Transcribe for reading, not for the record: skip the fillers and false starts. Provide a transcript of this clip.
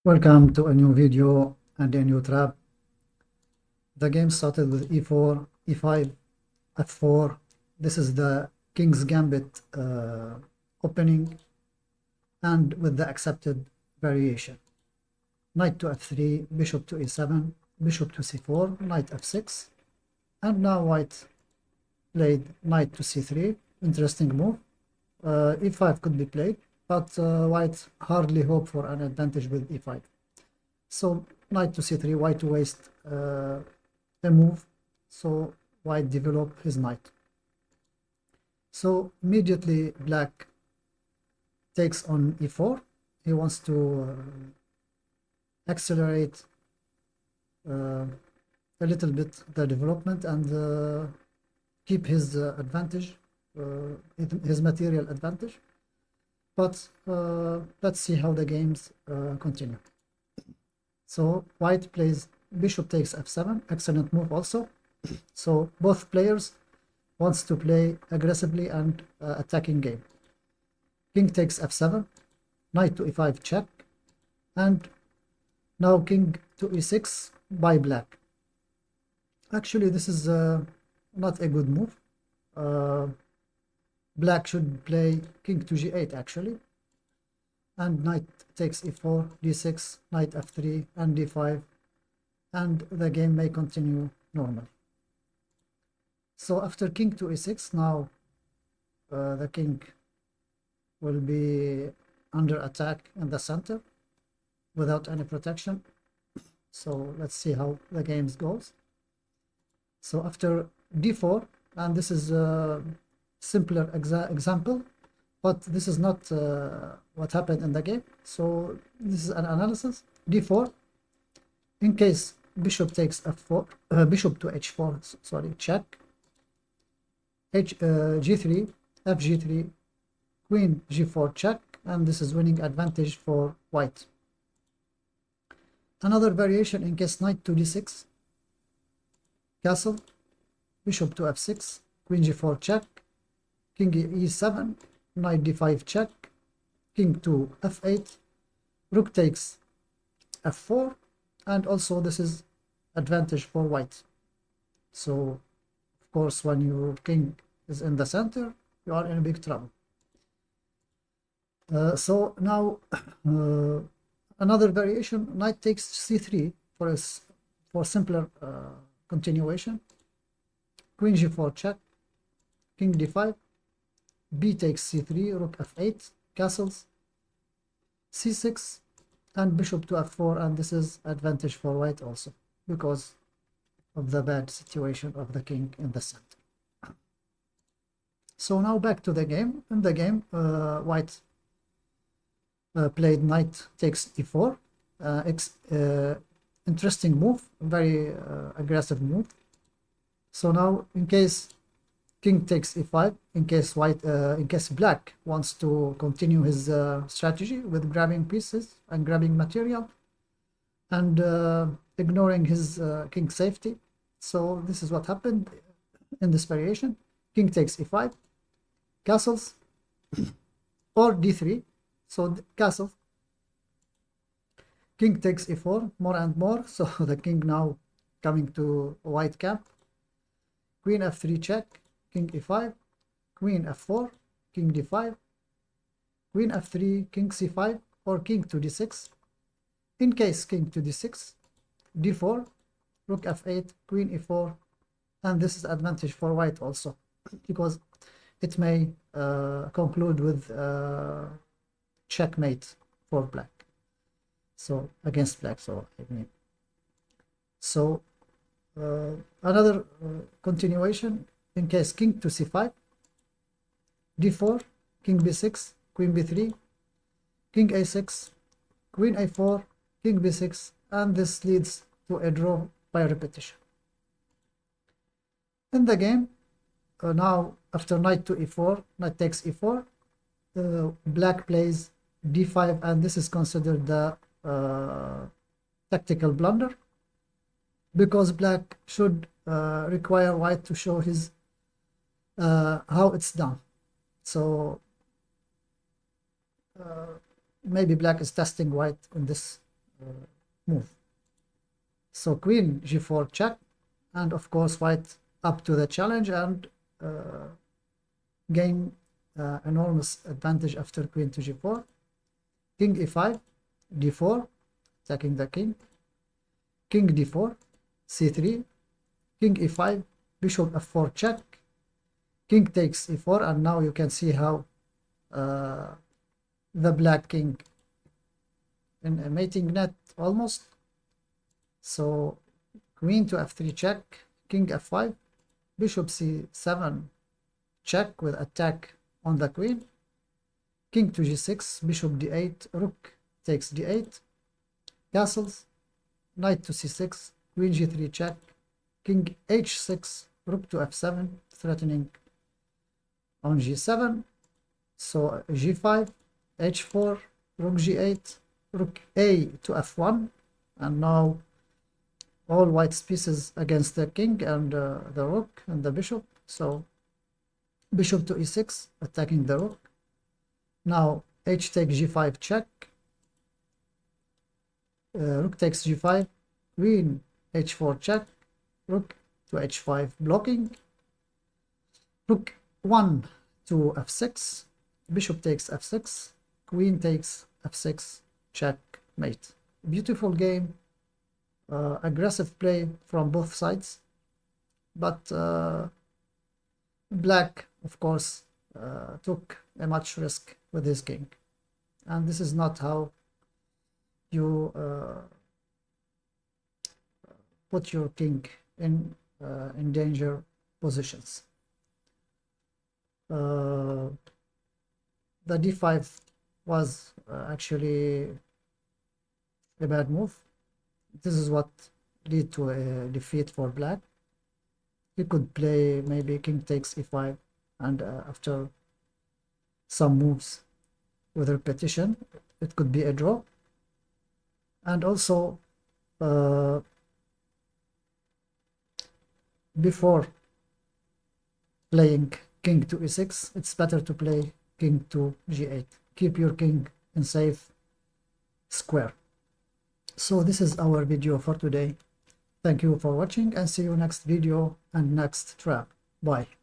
Welcome to a new video and a new trap. The game started with e4, e5, f4. This is the King's Gambit opening, and with the accepted variation. Knight to f3, bishop to e7, bishop to c4, knight f6. And now white played knight to c3. Interesting move. e5 could be played, but white hardly hope for an advantage with e5. So knight to c3, white to waste a move, so white develop his knight. So immediately black takes on e4. He wants to accelerate a little bit the development and keep his advantage, his material advantage. But let's see how the games continue. So white plays bishop takes f7, excellent move also. So both players wants to play aggressively and attacking game. King takes f7, knight to e5 check, and now king to e6 by black. Actually, this is not a good move. Black should play king to g8 actually, and knight takes e4, d6, knight f3, and d5, and the game may continue normally. So after king to e6, now the king will be under attack in the center without any protection. So let's see how the game goes. So after d4, and this is a simpler example, but this is not what happened in the game. So this is an analysis. d4, in case bishop takes f4, bishop to h4, sorry, check, g3, fg3, queen g4 check, and this is winning advantage for white. Another variation, in case knight to d6, castle, bishop to f6, queen g4 check, king e7, knight d5 check, king to f8, rook takes f4, and also this is advantage for white. So of course when your king is in the center, you are in big trouble. So now another variation, knight takes c3 for simpler continuation, queen g4 check, king d5, b takes c3, rook f8, castles, c6, and bishop to f4, and this is advantage for white also because of the bad situation of the king in the center. So now back to the game. In the game, white played knight takes e4. Interesting move, very aggressive move. So now in case king takes e5, in case black wants to continue his strategy with grabbing pieces and grabbing material and ignoring his king safety. So this is what happened in this variation. King takes e5, castles, or d3. So castle, king takes e4 more and more. So the king now coming to white camp. Queen f3 check, king e5, queen f4, king d5, queen f3, king c5, or king to d6. In case king to d6, d4, rook f8, queen e4, and this is advantage for white also because it may conclude with checkmate for black. So against black, so I mean. So another continuation, in case king to c5, d4, king b6, queen b3, king a6, queen a4, king b6, and this leads to a draw by repetition. In the game, now after knight to e4, knight takes e4, black plays d5, and this is considered the tactical blunder because black should require white to show his how it's done. So maybe black is testing white in this move. So queen g4 check, and of course white up to the challenge and gain enormous advantage after queen to g4. King e5, d4, attacking the king. King d4, c3, king e5, bishop f4 check, king takes e4, and now you can see how the black king in a mating net almost. So queen to f3 check, king f5, bishop c7 check with attack on the queen, king to g6, bishop d8, rook takes d8, castles, knight to c6, queen g3 check, king h6, rook to f7, threatening on g7. So g5, h4, rook g8, rook a to f1, and now all white's pieces against the king and the rook and the bishop. So bishop to e6, attacking the rook. Now h takes g5 check, rook takes g5, queen h4 check, rook to h5 blocking, rook 1 to f6, bishop takes f6, queen takes f6, checkmate. Beautiful game, aggressive play from both sides, but black, of course, took a much risk with his king, and this is not how you put your king in danger positions. The d5 was actually a bad move. This is what lead to a defeat for black. He could play maybe king takes e5, and after some moves with repetition, it could be a draw. And also before playing king to e6, it's better to play king to g8. Keep your king in safe square. So this is our video for today. Thank you for watching, and see you next video and next trap. Bye.